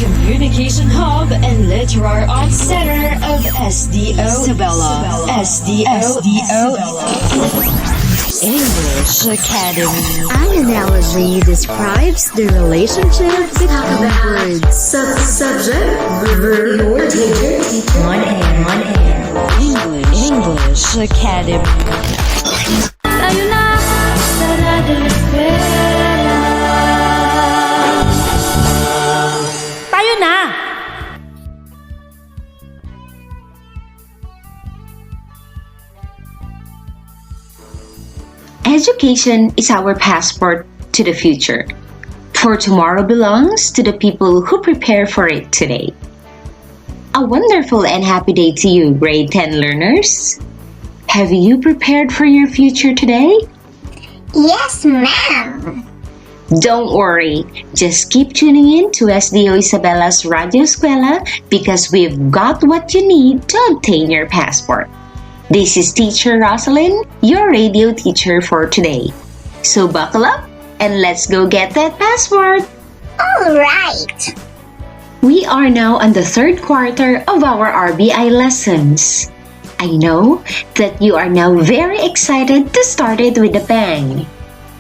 Communication Hub and Literary Arts Center of SDO Isabela. SDO English Academy. An analogy describes the relationship between words. Subject, verb, or teacher. One and. English Academy. Tayo na sa Radyo Eskwela. Tayo na! Education is our passport to the future. For tomorrow belongs to the people who prepare for it today. A wonderful and happy day to you, grade 10 learners. Have you prepared for your future today? Yes, ma'am. Don't worry, just keep tuning in to SDO Isabela's Radyo Eskwela because we've got what you need to obtain your passport. This is Teacher Rosalind, your radio teacher for today. So buckle up and let's go get that passport. All right. We are now on the third quarter of our RBI lessons. I know that you are now very excited to start it with a bang.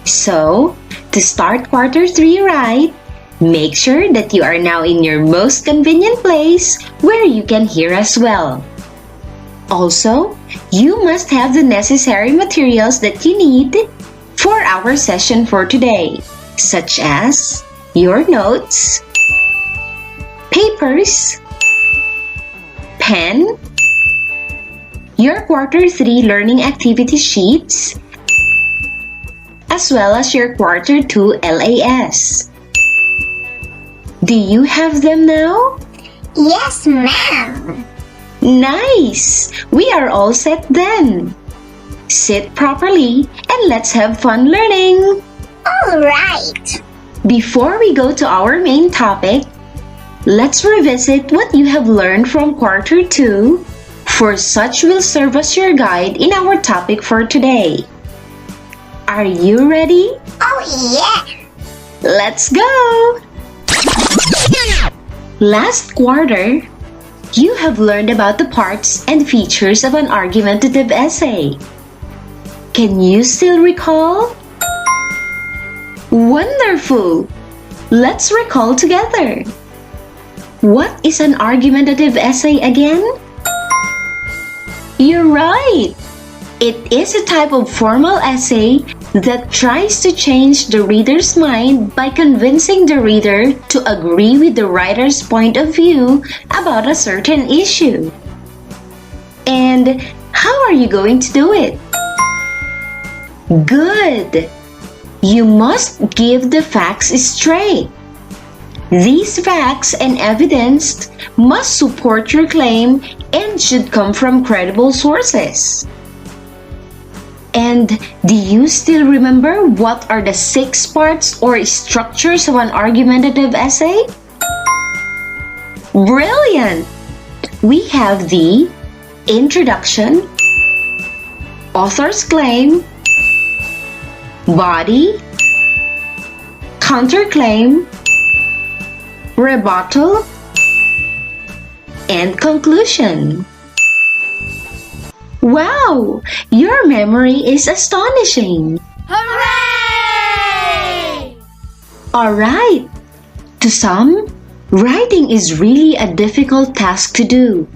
So, to start quarter 3 right, make sure that you are now in your most convenient place where you can hear us well. Also, you must have the necessary materials that you need for our session for today, such as your notes, papers, pen, your quarter 3 learning activity sheets, as well as your quarter 2 LAS. Do you have them now? Yes, ma'am. Nice! We are all set then. Sit properly and let's have fun learning. All right. Before we go to our main topic, let's revisit what you have learned from quarter 2, for such will serve as your guide in our topic for today. Are you ready? Oh, yeah. Let's go! Last quarter, you have learned about the parts and features of an argumentative essay. Can you still recall? Wonderful! Let's recall together. What is an argumentative essay again? You're right! It is a type of formal essay that tries to change the reader's mind by convincing the reader to agree with the writer's point of view about a certain issue. And how are you going to do it? Good! You must give the facts straight. These facts and evidence must support your claim and should come from credible sources. And do you still remember what are the 6 parts or structures of an argumentative essay? Brilliant! We have the introduction, author's claim, body, counterclaim, rebuttal, and conclusion. Wow! Your memory is astonishing! Hooray! Alright! To some, writing is really a difficult task to do.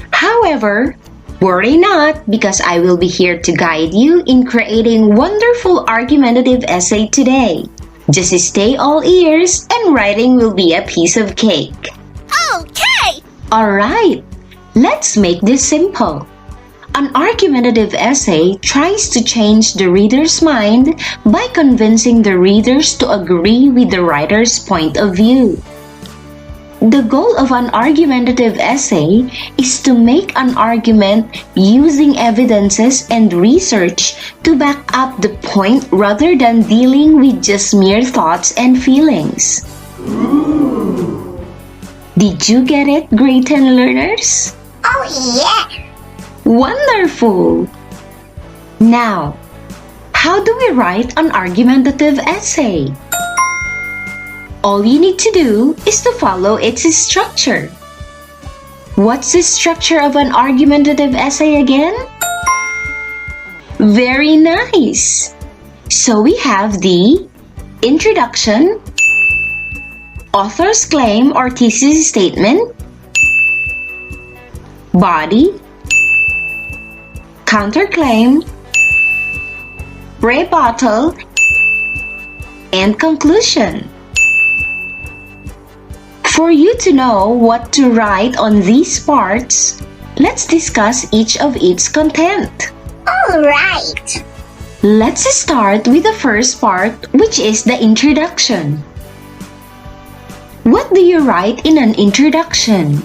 However, worry not because I will be here to guide you in creating wonderful argumentative essay today. Just stay all ears and writing will be a piece of cake. Okay. Alright, let's make this simple. An argumentative essay tries to change the reader's mind by convincing the readers to agree with the writer's point of view. The goal of an argumentative essay is to make an argument using evidences and research to back up the point rather than dealing with just mere thoughts and feelings. Did you get it, grade 10 learners? Oh, yeah. Wonderful! Now, How do we write an argumentative essay? All you need to do is to follow its structure. What's the structure of an argumentative essay again? Very nice! So we have the introduction, author's claim or thesis statement, body, counterclaim, rebuttal, and conclusion. For you to know what to write on these parts, let's discuss each of its content. Alright. Let's start with the first part, which is the introduction. What do you write in an introduction?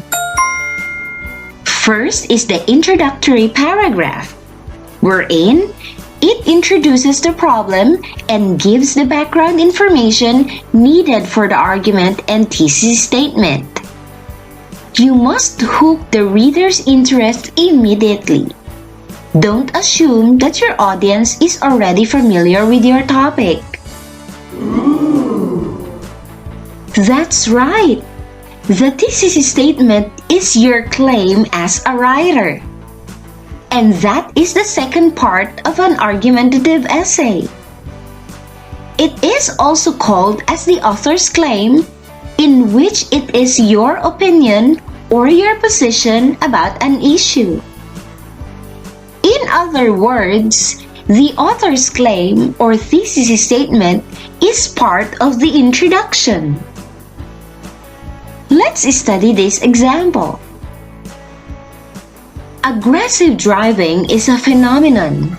First is the introductory paragraph, wherein it introduces the problem and gives the background information needed for the argument and thesis statement. You must hook the reader's interest immediately. Don't assume that your audience is already familiar with your topic. That's right! The thesis statement is your claim as a writer. And that is the second part of an argumentative essay. It is also called as the author's claim, in which it is your opinion or your position about an issue. In other words, the author's claim or thesis statement is part of the introduction. Let's study this example. Aggressive driving is a phenomenon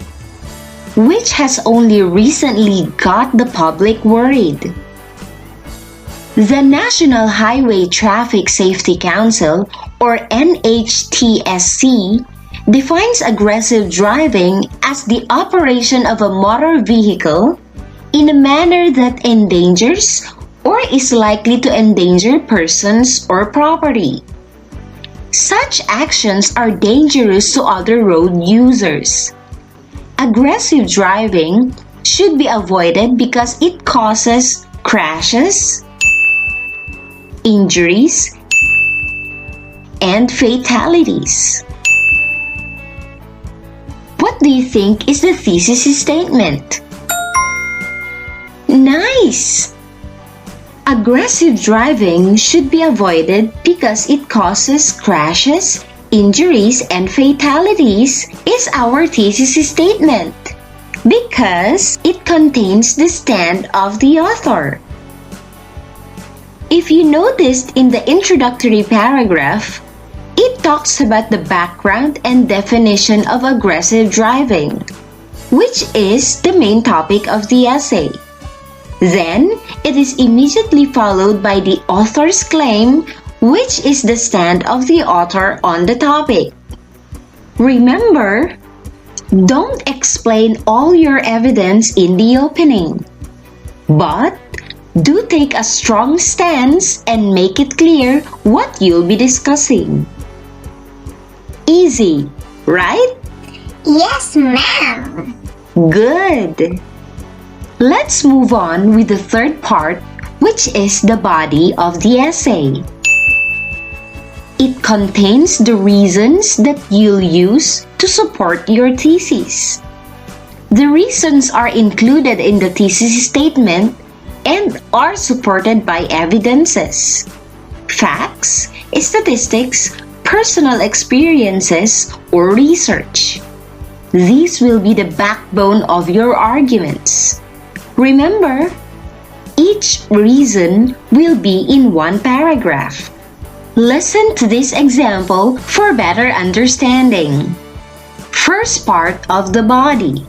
which has only recently got the public worried. The National Highway Traffic Safety Council, or NHTSC, defines aggressive driving as the operation of a motor vehicle in a manner that endangers or is likely to endanger persons or property. Such actions are dangerous to other road users. Aggressive driving should be avoided because it causes crashes, injuries, and fatalities. What do you think is the thesis statement? Nice! Aggressive driving should be avoided because it causes crashes, injuries, and fatalities is our thesis statement because it contains the stand of the author. If you noticed in the introductory paragraph, it talks about the background and definition of aggressive driving, which is the main topic of the essay. Then, it is immediately followed by the author's claim, which is the stand of the author on the topic. Remember, don't explain all your evidence in the opening, but do take a strong stance and make it clear what you'll be discussing. Easy, right? Yes, ma'am. Good. Let's move on with the third part, which is the body of the essay. It contains the reasons that you'll use to support your thesis. The reasons are included in the thesis statement and are supported by evidences, facts, statistics, personal experiences, or research. These will be the backbone of your arguments. Remember, each reason will be in one paragraph. Listen to this example for better understanding. First part of the body.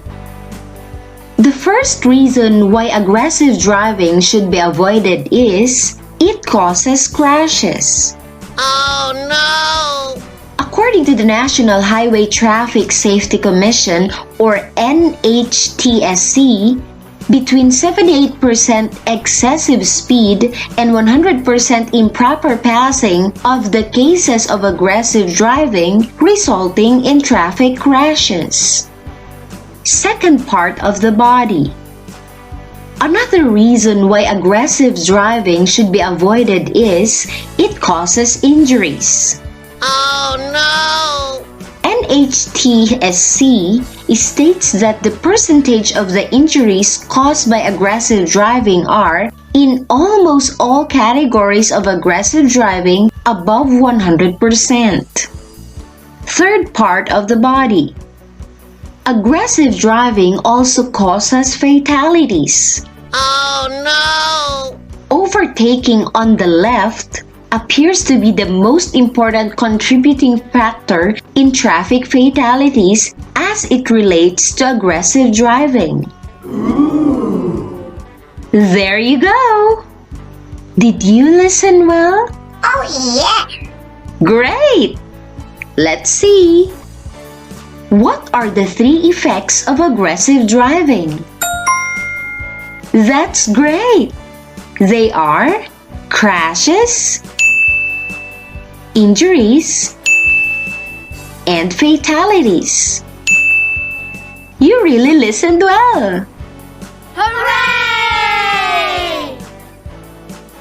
The first reason why aggressive driving should be avoided is it causes crashes. Oh no! According to the National Highway Traffic Safety Commission, or NHTSC, between 78% excessive speed and 100% improper passing of the cases of aggressive driving resulting in traffic crashes. second part of the body. Another reason why aggressive driving should be avoided is it causes injuries. Oh no! NHTSC states that the percentage of the injuries caused by aggressive driving are, in almost all categories of aggressive driving, above 100%. Third part of the body. Aggressive driving also causes fatalities. Oh no! Overtaking on the left appears to be the most important contributing factor in traffic fatalities as it relates to aggressive driving. There you go! Did you listen well? Oh yeah! Great! Let's see. What are the 3 effects of aggressive driving? That's great! They are crashes, injuries, and fatalities. You really listened well! Hooray!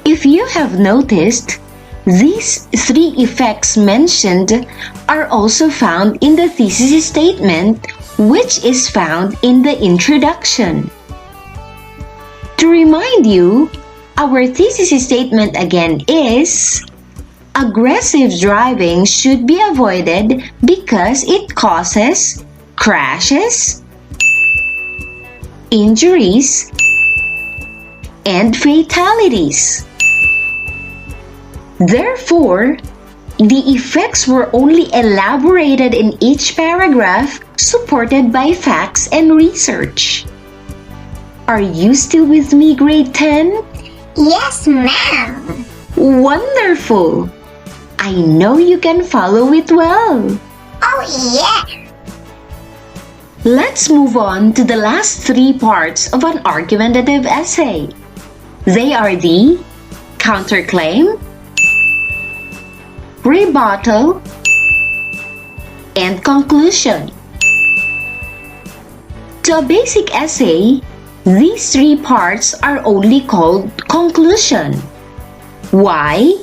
If you have noticed, these 3 effects mentioned are also found in the thesis statement, which is found in the introduction. To remind you, our thesis statement again is: aggressive driving should be avoided because it causes crashes, injuries, and fatalities. Therefore, the effects were only elaborated in each paragraph, supported by facts and research. Are you still with me, grade 10? Yes, ma'am! Wonderful! I know you can follow it well. Oh yeah! Let's move on to the last 3 parts of an argumentative essay. They are the counterclaim, rebuttal, and conclusion. To a basic essay, these 3 parts are only called conclusion. Why?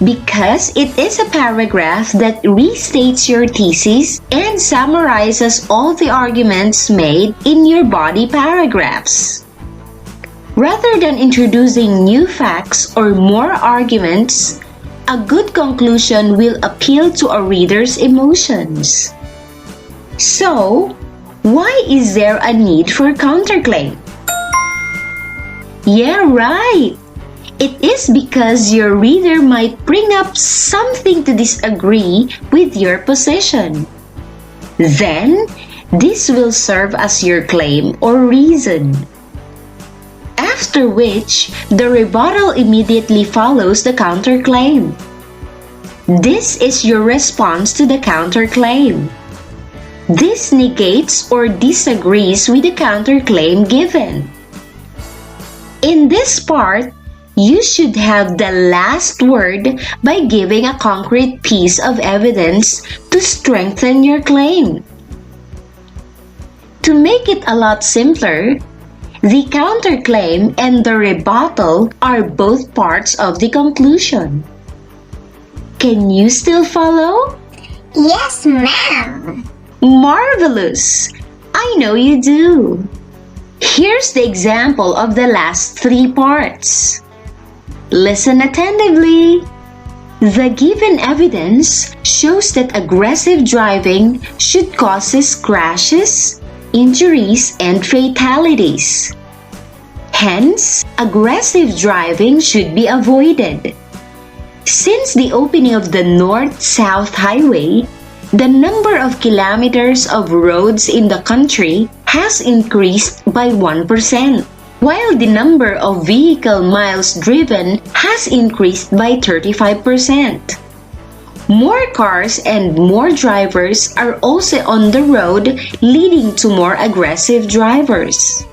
Because it is a paragraph that restates your thesis and summarizes all the arguments made in your body paragraphs. Rather than introducing new facts or more arguments, a good conclusion will appeal to a reader's emotions. So, why is there a need for counterclaim? Yeah, right! It is because your reader might bring up something to disagree with your position. Then, this will serve as your claim or reason. After which, the rebuttal immediately follows the counterclaim. This is your response to the counterclaim. This negates or disagrees with the counterclaim given. In this part, you should have the last word by giving a concrete piece of evidence to strengthen your claim. To make it a lot simpler, the counterclaim and the rebuttal are both parts of the conclusion. Can you still follow? Yes, ma'am! Marvelous! I know you do. Here's the example of the last 3 parts. Listen attentively. The given evidence shows that aggressive driving should cause crashes, injuries, and fatalities. Hence, aggressive driving should be avoided. Since the opening of the North-South Highway, the number of kilometers of roads in the country has increased by 1%, while the number of vehicle miles driven has increased by 35%. More cars and more drivers are also on the road, leading to more aggressive drivers.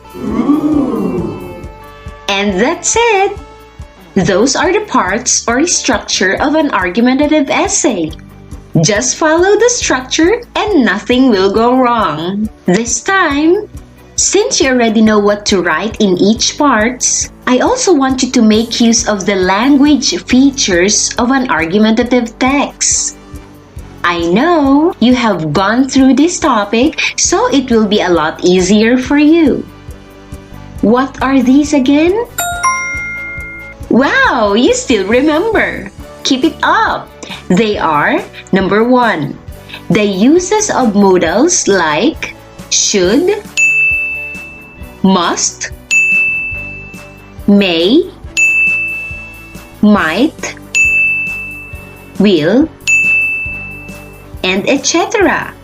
And that's it! Those are the parts or structure of an argumentative essay. Just follow the structure and nothing will go wrong. This time, since you already know what to write in each part, I also want you to make use of the language features of an argumentative text. I know you have gone through this topic, so it will be a lot easier for you. What are these again? Wow, you still remember. Keep it up. They are, number 1, the uses of modals like should, must, may, might, will, and etc.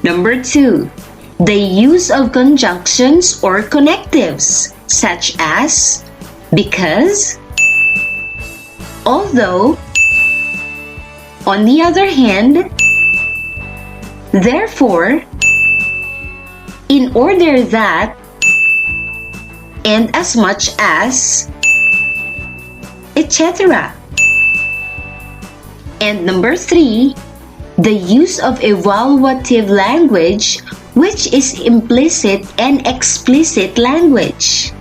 Number 2, the use of conjunctions or connectives such as because, although, on the other hand, therefore, in order that, and as much as, etc. And number 3, the use of evaluative language, which is implicit and explicit language.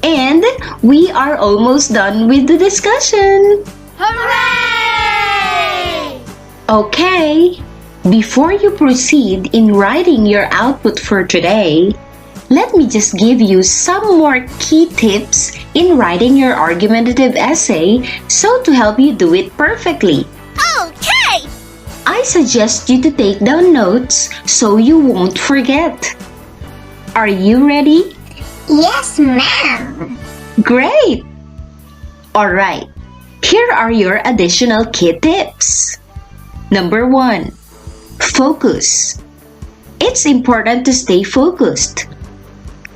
And we are almost done with the discussion. Hooray! Okay, before you proceed in writing your output for today, let me just give you some more key tips in writing your argumentative essay so to help you do it perfectly. Okay! I suggest you to take down notes so you won't forget. Are you ready? Yes, ma'am. Great! Alright, here are your additional key tips. Number 1, focus. It's important to stay focused.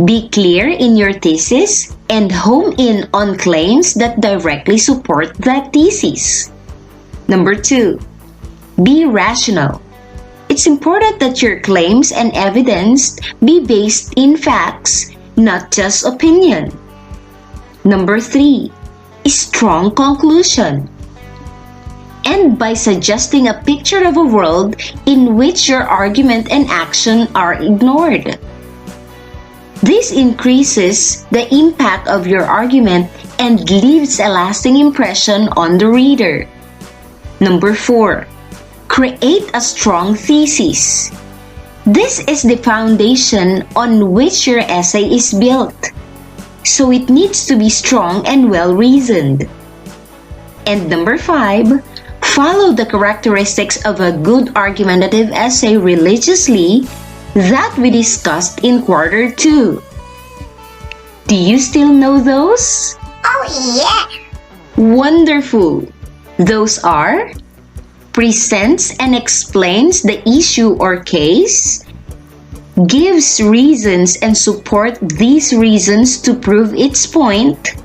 Be clear in your thesis and hone in on claims that directly support that thesis. Number 2, be rational. It's important that your claims and evidence be based in facts, not just opinion. Number 3, strong conclusion. End by suggesting a picture of a world in which your argument and action are ignored. This increases the impact of your argument and leaves a lasting impression on the reader. Number 4, create a strong thesis. This is the foundation on which your essay is built, so it needs to be strong and well-reasoned. And number 5, follow the characteristics of a good argumentative essay religiously that we discussed in quarter 2. Do you still know those? Oh, yeah. Wonderful! Those are: presents and explains the issue or case, gives reasons and support these reasons to prove its point,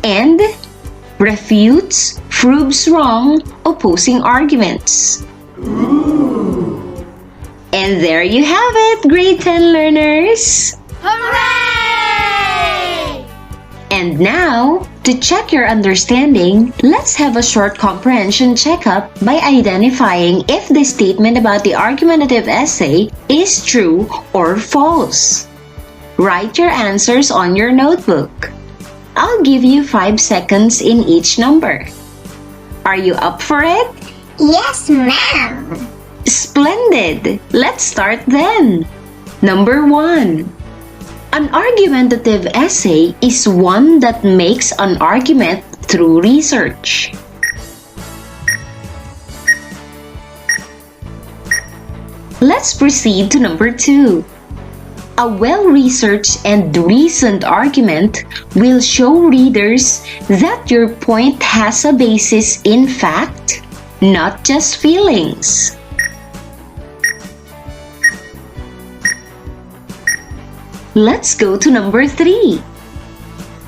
and refutes, proves wrong, opposing arguments. And there you have it, grade 10 learners! Hooray! And now, to check your understanding, let's have a short comprehension checkup by identifying if the statement about the argumentative essay is true or false. Write your answers on your notebook. I'll give you 5 seconds in each number. Are you up for it? Yes, ma'am. Splendid! Let's start then. Number 1. An argumentative essay is one that makes an argument through research. Let's proceed to number 2. A well-researched and reasoned argument will show readers that your point has a basis in fact, not just feelings. Let's go to number 3.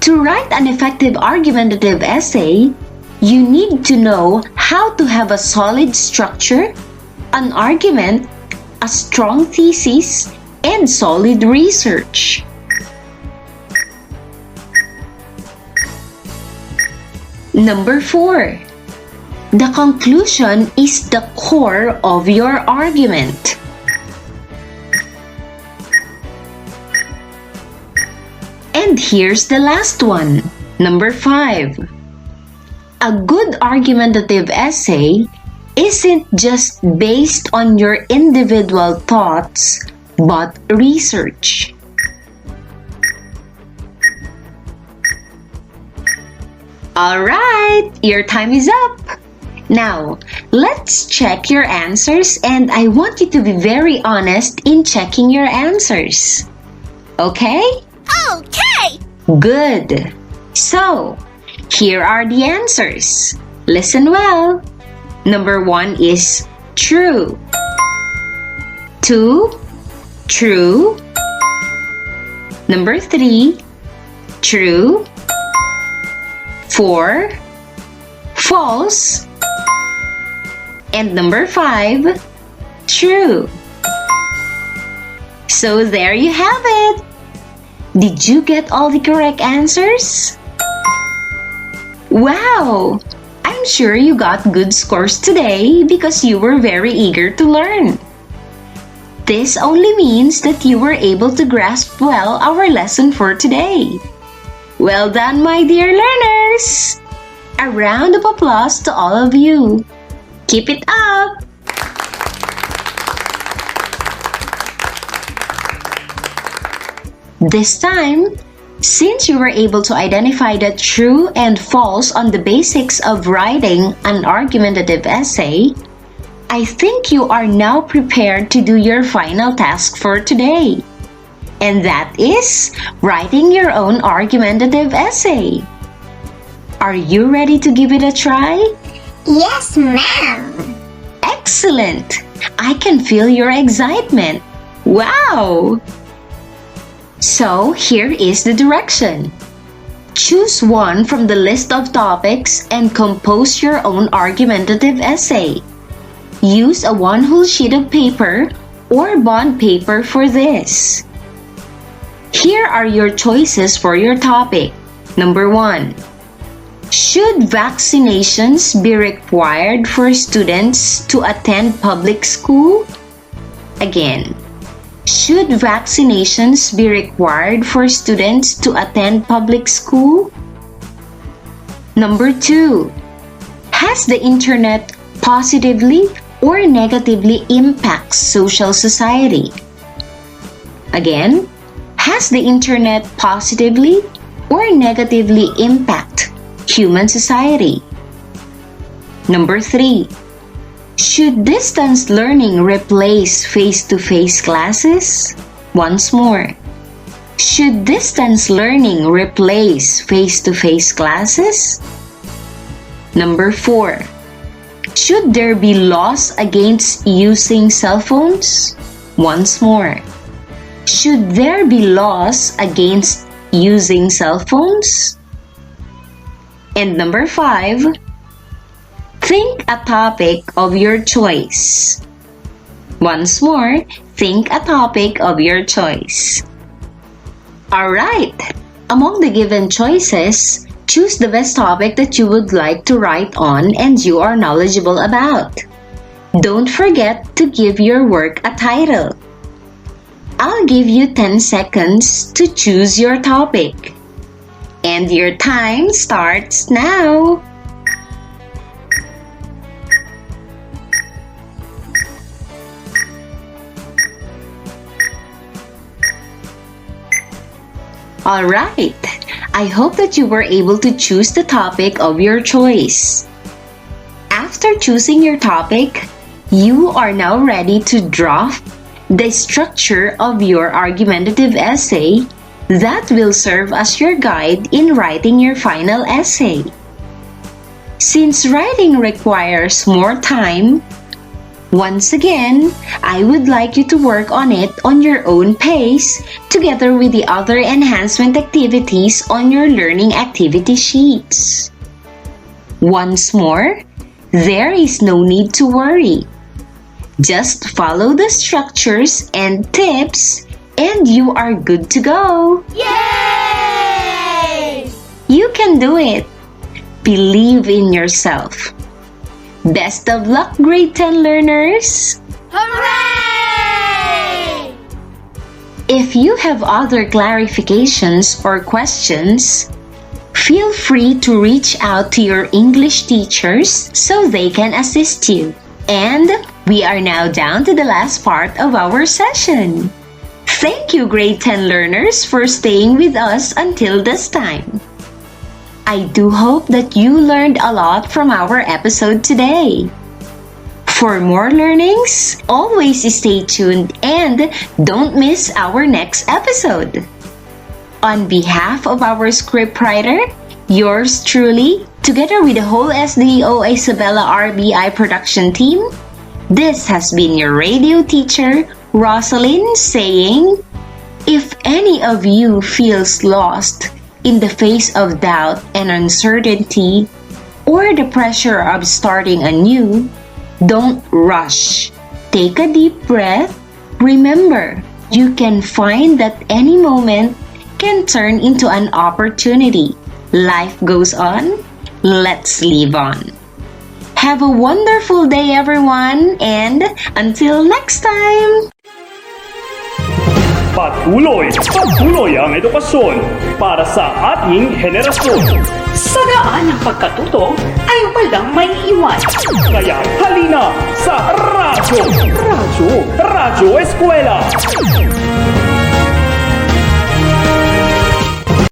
To write an effective argumentative essay, you need to know how to have a solid structure, an argument, a strong thesis, and solid research. Number 4. The conclusion is the core of your argument. And here's the last one, number 5. A good argumentative essay isn't just based on your individual thoughts, but research. Alright, your time is up. Now, let's check your answers, and I want you to be very honest in checking your answers. Okay? Okay! Good. So, here are the answers. Listen well. Number 1 is true. 2, true. Number 3, true. 4, false. And number 5, true. So there you have it. Did you get all the correct answers? Wow! I'm sure you got good scores today because you were very eager to learn. This only means that you were able to grasp well our lesson for today. Well done, my dear learners! A round of applause to all of you. Keep it up! This time, since you were able to identify the true and false on the basics of writing an argumentative essay, I think you are now prepared to do your final task for today. And that is writing your own argumentative essay. Are you ready to give it a try? Yes, ma'am. Excellent! I can feel your excitement. Wow! So, here is the direction. Choose one from the list of topics and compose your own argumentative essay. Use a one-whole sheet of paper or bond paper for this. Here are your choices for your topic. Number 1. Should vaccinations be required for students to attend public school? Again, should vaccinations be required for students to attend public school? Number 2. Has the internet positively or negatively impacts social society? Again, has the internet positively or negatively impact human society? Number 3. Should distance learning replace face-to-face classes? Once more. Should distance learning replace face-to-face classes? Number 4. Should there be laws against using cell phones? Once more. Should there be laws against using cell phones? And number 5, think a topic of your choice. Once more, think a topic of your choice. Alright, among the given choices, choose the best topic that you would like to write on and you are knowledgeable about. Don't forget to give your work a title. I'll give you 10 seconds to choose your topic. And your time starts now. Alright, I hope that you were able to choose the topic of your choice. After choosing your topic, you are now ready to draft the structure of your argumentative essay that will serve as your guide in writing your final essay. Since writing requires more time, once again, I would like you to work on it on your own pace together with the other enhancement activities on your learning activity sheets. Once more, there is no need to worry. Just follow the structures and tips and you are good to go. Yay! You can do it. Believe in yourself. Best of luck, grade 10 learners! Hooray! If you have other clarifications or questions, feel free to reach out to your English teachers so they can assist you. And we are now down to the last part of our session. Thank you, grade 10 learners, for staying with us until this time. I do hope that you learned a lot from our episode today. For more learnings, always stay tuned and don't miss our next episode. On behalf of our scriptwriter, yours truly, together with the whole SDO Isabela RBI production team, this has been your radio teacher, Rosalind, saying, if any of you feels lost in the face of doubt and uncertainty or the pressure of starting anew, don't rush. Take a deep breath. Remember, you can find that any moment can turn into an opportunity. Life goes on. Let's live on. Have a wonderful day, everyone, and until next time! Patuloy ang edukasyon para sa ating henerasyon. Sa daan ng pagkatuto ay walang may iwan. Kaya halina sa Radyo Eskwela!